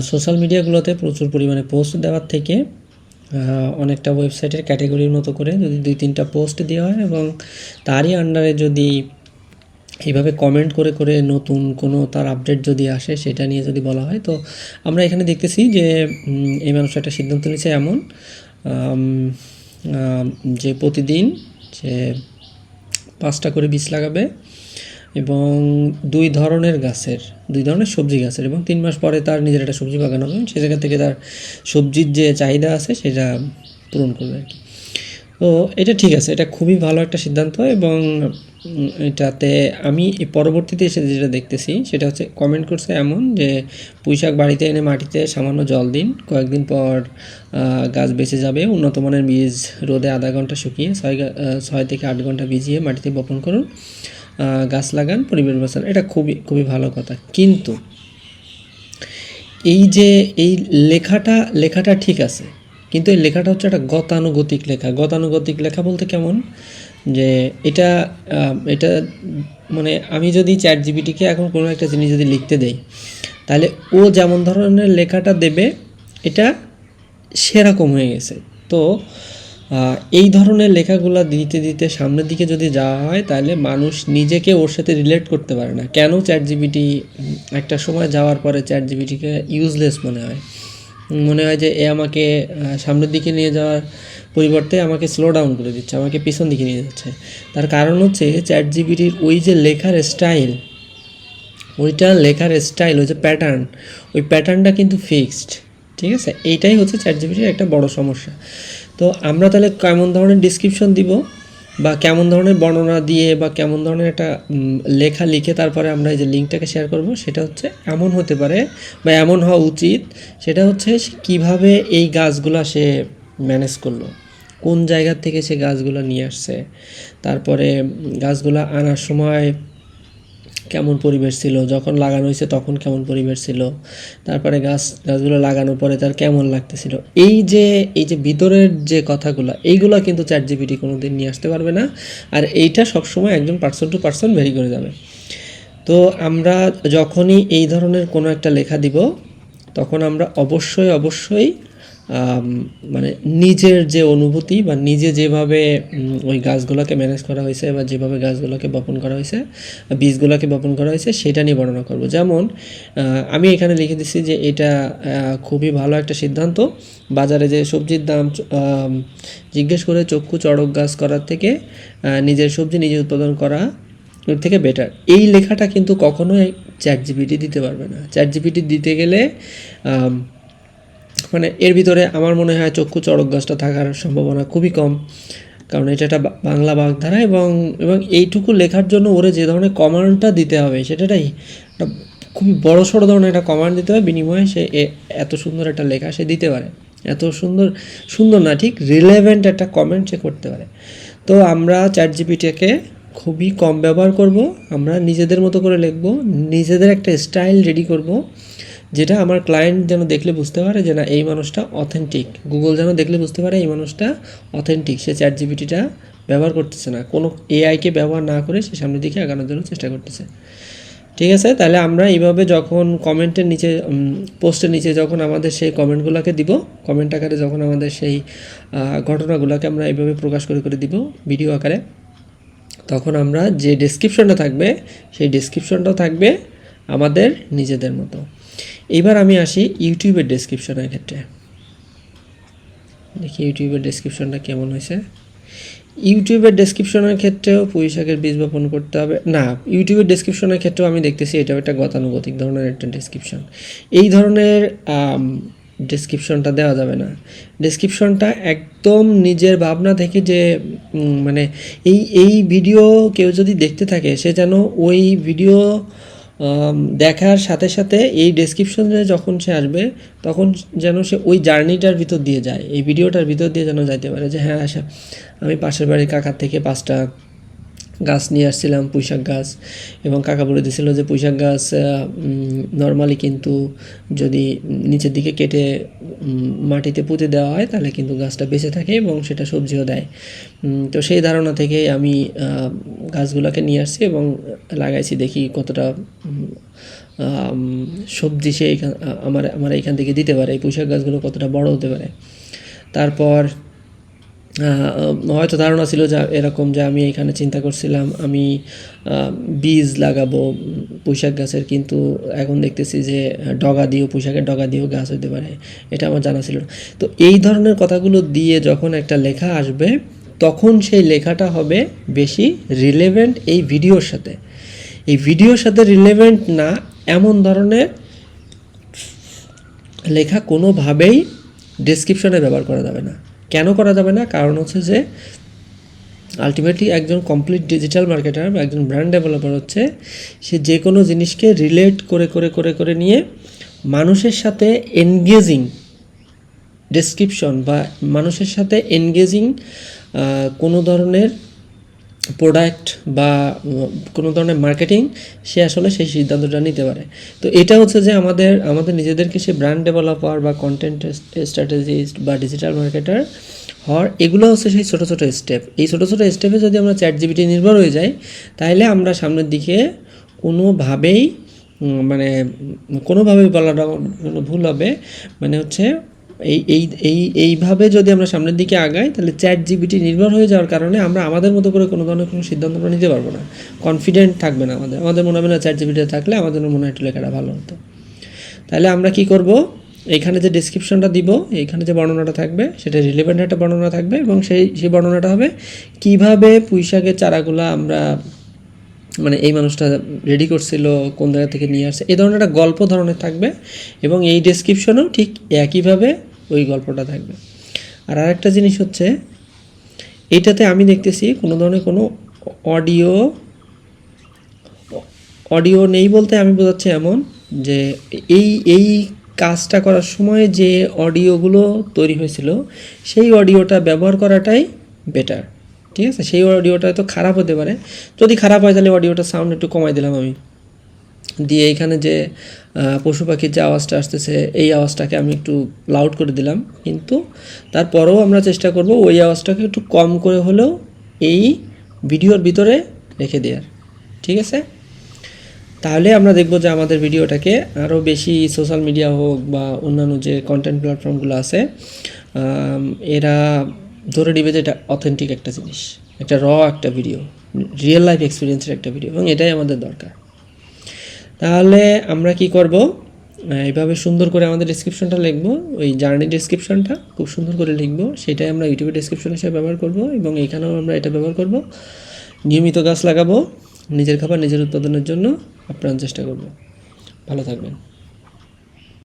Social মিডিয়াগুলোতে প্রচুর পরিমাণে post দেওয়ার থেকে অনেকটা ওয়েবসাইটের ক্যাটাগরির মতো করে যদি 2-3টা পোস্ট দেওয়া হয় এবং তারই আন্ডারে যদি এইভাবে কমেন্ট করে করে নতুন কোনো তার আপডেট যদি আসে সেটা নিয়ে যদি বলা হয়, তো আমরা এখানে দেখতেছি যে এই মানুষটা একটা সিদ্ধান্ত নিচ্ছে এমন যে প্রতিদিন সে 5টা করে বীজ লাগাবে এবং 2 ধরনের সবজি গাছের, এবং 3 মাস পরে তার নিজের একটা সবজি বাগান হবে, সে জায়গা থেকে তার সবজির যে চাহিদা আছে সেটা পূরণ করবে আর কি। তো এটা ঠিক আছে, এটা খুবই ভালো একটা সিদ্ধান্ত। এবং এটাতে আমি পরবর্তীতে এসে যেটা দেখতেছি সেটা হচ্ছে কমেন্ট করছে এমন যে পুঁইশাক বাড়িতে এনে মাটিতে সামান্য জল দিন, কয়েকদিন পর গাছ বেঁচে যাবে। উন্নত মানের বীজ রোদে আধা ঘন্টা শুকিয়ে 6 থেকে 8 ঘন্টা ভিজিয়ে মাটিতে বপন করুন, গাছ লাগান, পরিবেশ বাঁচান। এটা খুবই খুবই ভালো কথা, কিন্তু এই যে এই লেখাটা ঠিক আছে, কিন্তু এই লেখাটা হচ্ছে একটা গতানুগতিক লেখা বলতে কেমন, যে এটা এটা মানে আমি যদি চ্যাট জিপিটিকে এখন কোনো একটা জিনিস যদি লিখতে দেই, তাহলে ও যেমন ধরনের লেখাটা দেবে এটা সেরকম হয়ে গেছে। তো এই ধরনের লেখাগুলো দিতে দিতে সামনের দিকে যদি যাওয়া হয় তাহলে মানুষ নিজেকে ওর সাথে রিলেট করতে পারে না। কেন চ্যাট জিপিটি একটা সময় যাওয়ার পরে চ্যাট জিপিটিকে ইউজলেস মনে হয় যে এ আমাকে সামনের দিকে নিয়ে যাওয়ার পরিবর্তে আমাকে স্লো ডাউন করে দিচ্ছে, আমাকে পিছন দিকে নিয়ে যাচ্ছে। তার কারণ হচ্ছে চ্যাট জিপিটির ওই যে লেখার স্টাইল, ওই যে প্যাটার্ন, ওই প্যাটার্নটা কিন্তু ফিক্সড, ঠিক আছে? এইটাই হচ্ছে চ্যাট জিপিটির একটা বড় সমস্যা। তো আমরা তাহলে কেমন ধরনের ডিসক্রিপশন দিব বা কেমন ধরনের বর্ণনা দিয়ে বা কেমন ধরনের একটা লেখা লিখে তারপরে আমরা এই যে লিঙ্কটাকে শেয়ার করব, সেটা হচ্ছে এমন হতে পারে বা এমন হওয়া উচিত, সেটা হচ্ছে কীভাবে এই গাছগুলা সে ম্যানেজ করলো, কোন জায়গা থেকে সে গাছগুলো নিয়ে আসছে, তারপরে গাছগুলো আনার সময় কেমন পরিবেশ ছিল, যখন লাগানো হয়েছে তখন কেমন পরিবেশ ছিল, তারপরে গাছগুলো লাগানোর পরে তার কেমন লাগতেছিল। এই যে ভিতরের যে কথাগুলো, এইগুলো কিন্তু চ্যাট জিপিটি কোনো দিন নিয়ে আসতে পারবে না। আর এইটা সবসময় একজন পার্সন টু পার্সন ভেরি করে যাবে। তো আমরা যখনই এই ধরনের কোনো একটা লেখা দিব তখন আমরা অবশ্যই মানে নিজের যে অনুভূতি বা নিজে যেভাবে ওই গাছগুলোকে ম্যানেজ করা হয়েছে বা যেভাবে গাছগুলোকে বপন করা হয়েছে, বীজগুলোকে বপন করা হয়েছে, সেটা নিয়ে বর্ণনা করব। যেমন আমি এখানে লিখে দিচ্ছি যে এটা খুবই ভালো একটা সিদ্ধান্ত, বাজারে যে সবজির দাম জিজ্ঞেস করে চক্ষু চড়ক গাছ করার থেকে নিজের সবজি নিজে উৎপাদন করা এর থেকে বেটার। এই লেখাটা কিন্তু কখনোই চ্যাট জিপিটি দিতে পারবে না। চ্যাট জিপিটি দিতে গেলে মানে এর ভিতরে আমার মনে হয় চক্ষু চড়ক গাছটা থাকার সম্ভাবনা খুবই কম, কারণ এটা একটা বাংলা বাগধারা এবং এইটুকু লেখার জন্য ওরে যে ধরনের কমান্ডটা দিতে হবে সেটাই একটা খুবই বড়সড় ধরনের একটা কমান্ড দিতে হবে, বিনিময়ে সে এত সুন্দর একটা লেখা সে দিতে পারে, এত সুন্দর না, ঠিক রিলেভেন্ট একটা কমেন্ট সে করতে পারে। তো আমরা চ্যাট জিপিটিকে খুবই কম ব্যবহার করব, আমরা নিজেদের মতো করে লিখব, নিজেদের একটা স্টাইল রেডি করব, যেটা আমার ক্লায়েন্ট যেন দেখলে বুঝতে পারে যে না এই মানুষটা অথেন্টিক, গুগল যেন দেখলে বুঝতে পারে এই মানুষটা অথেন্টিক, সে চ্যাট জিপিটিটা ব্যবহার করতেছে না, কোনো এআইকে ব্যবহার না করে সে সামনের দিকে আগানোর জন্য চেষ্টা করতেছে। ঠিক আছে, তাহলে আমরা এইভাবে যখন কমেন্টের নিচে পোস্টের নিচে যখন আমাদের সেই কমেন্টগুলোকে দিব, কমেন্ট আকারে যখন আমাদের সেই ঘটনাগুলোকে আমরা এইভাবে প্রকাশ করে দিব ভিডিও আকারে, তখন আমরা যে ডেসক্রিপশনটা থাকবে সেই ডেসক্রিপশনটাও থাকবে আমাদের নিজেদের মতো। এইবার আমি আসি ইউটিউবের ডেসক্রিপশনের ক্ষেত্রে, দেখি ইউটিউবের ডেসক্রিপশনটা কেমন হয়েছে। ইউটিউবের ডেসক্রিপশনের ক্ষেত্রেও পুঁইশাকের বীজ বপন করতে হবে না। ইউটিউবের ডেসক্রিপশনের ক্ষেত্রেও আমি দেখতেছি এটাও একটা গতানুগতিক ধরনের একটা ডেসক্রিপশন। এই ধরনের ডেসক্রিপশনটা দেওয়া যাবে না। ডেসক্রিপশনটা একদম নিজের ভাবনা থেকে যে মানে এই ভিডিও কেউ যদি দেখতে থাকে সে যেন ওই ভিডিও দেখার সাথে সাথে এই ডেসক্রিপশনে যখন সে আসবে তখন যেন সে ওই জার্নিটার ভিতর দিয়ে যায়, এই ভিডিওটার ভিতর দিয়ে যেন যাইতে পারে যে হ্যাঁ আচ্ছা আমি পাশের বাড়ির কাকার থেকে 5টা গাছ নিয়ে আসছিলাম, পুঁইশাক গাছ, এবং কাকা বলে দিয়েছিল যে পুঁইশাক গাছ নর্মালি কিন্তু যদি নিচের দিকে কেটে মাটিতে পুঁতে দেওয়া হয় তাহলে কিন্তু গাছটা বেঁচে থাকে এবং সেটা সবজিও দেয়। তো সেই ধারণা থেকে আমি গাছগুলোকে নিয়ে আসছি এবং লাগাইছি, দেখি কতটা সবজি সে আমার এইখান থেকে দিতে পারে, এই পুঁইশাক গাছগুলো কতটা বড় হতে পারে। তারপর হয়তো ধারণা ছিল যে এরকম, যে আমি এখানে চিন্তা করছিলাম আমি বীজ লাগাবো পুঁইশাক গাছের, কিন্তু এখন দেখতেছি যে ডগা দিয়েও, পুঁইশাকের ডগা দিয়েও গাছ হতে পারে, এটা আমার জানা ছিল না। তো এই ধরনের কথাগুলো দিয়ে যখন একটা লেখা আসবে তখন সেই লেখাটা হবে বেশি রিলেভেন্ট এই ভিডিওর সাথে। এই ভিডিওর সাথে রিলেভেন্ট না এমন ধরনের লেখা কোনোভাবেই ডেসক্রিপশনে ব্যবহার করা যাবে না। কেন করা যাবে না? কারণ হচ্ছে যে আলটিমেটলি একজন কমপ্লিট ডিজিটাল মার্কেটার বা একজন ব্র্যান্ড ডেভেলপার হচ্ছে সে যে কোনো জিনিসকে রিলেট করে করে করে করে নিয়ে মানুষের সাথে এনগেজিং ডেসক্রিপশন বা মানুষের সাথে এনগেজিং কোনো ধরনের প্রোডাক্ট বা কোনো ধরনের মার্কেটিং সে আসলে সেই সিদ্ধান্তটা নিতে পারে। তো এটা হচ্ছে যে আমাদের নিজেদেরকে সে ব্র্যান্ড ডেভেলপার বা কন্টেন্ট স্ট্র্যাটেজিস্ট বা ডিজিটাল মার্কেটার হওয়ার, এগুলো হচ্ছে সেই ছোটো ছোটো স্টেপ। এই ছোটো ছোটো স্টেপে যদি আমরা চ্যাটজিপিটি নির্ভর হয়ে যাই তাহলে আমরা সামনের দিকে কোনোভাবেই বলাটা ভুল হবে, মানে হচ্ছে এইভাবে যদি আমরা সামনের দিকে আগাই তাহলে চ্যাটজিপিটি নির্ভর হয়ে যাওয়ার কারণে আমরা আমাদের মতো করে কোনো ধরনের কোনো সিদ্ধান্ত নিতে পারবো না, কনফিডেন্ট থাকবে না আমাদের মনে হবে না চ্যাটজিপিটি থাকলে আমাদের মনে হয় একটু লেখাটা ভালো হতো। তাহলে আমরা কি করব, এইখানে যে ডেসক্রিপশনটা দিব, এইখানে যে বর্ণনাটা থাকবে সেটা রিলেভেন্ট একটা বর্ণনা থাকবে এবং সেই বর্ণনাটা হবে কীভাবে পুঁইশাকের চারাগুলো আমরা এই মানুষটা রেডি করছিল, কোন জায়গা থেকে নিয়ে আসছে, এই ধরনের একটা গল্প ধরনের থাকবে এবং এই ডেসক্রিপশনেও ঠিক একইভাবে ওই গল্পটা থাকবে। আর আরেকটা জিনিস হচ্ছে এইটাতে আমি দেখতেছি কোনো ধরনের কোনো অডিও নেই, বলতে আমি বোঝাচ্ছি এমন যে এই কাজটা করার সময় যে অডিওগুলো তৈরি হয়েছিল সেই অডিওটা ব্যবহার করাটাই বেটার, ঠিক আছে? সেই অডিওটা হয়তো খারাপ হতে পারে, যদি খারাপ হয় তাহলে অডিওটা সাউন্ড একটু কমাই দিলাম আমি, দিয়ে এইখানে যে পশু পাখির যে আওয়াজটা আসতেছে এই আওয়াজটাকে আমি একটু লাউড করে দিলাম, কিন্তু তারপরেও আমরা চেষ্টা করব ওই আওয়াজটাকে একটু কম করে হলেও এই ভিডিওর ভিতরে রেখে দেওয়ার, ঠিক আছে? তাহলে আমরা দেখব যে আমাদের ভিডিওটাকে আরও বেশি সোশ্যাল মিডিয়া হোক বা অন্যান্য যে কন্টেন্ট প্ল্যাটফর্মগুলো আছে এরা ধরে নিবে যে এটা অথেন্টিক একটা জিনিস, একটা একটা ভিডিও, রিয়েল লাইফ এক্সপিরিয়েন্সের একটা ভিডিও, এবং এটাই আমাদের দরকার। তাহলে আমরা কি করব, এইভাবে সুন্দর করে আমাদের ডেসক্রিপশনটা লিখবো, ওই জার্নি ডেসক্রিপশনটা খুব সুন্দর করে লিখবো, সেটাই আমরা ইউটিউবে ডেসক্রিপশন হিসেবে ব্যবহার করব এবং এইখানেও আমরা এটা ব্যবহার করব। নিয়মিত গাছ লাগাবো, নিজের খাবার নিজের উৎপাদনের জন্য আপ্রাণ চেষ্টা করব। ভালো থাকবেন।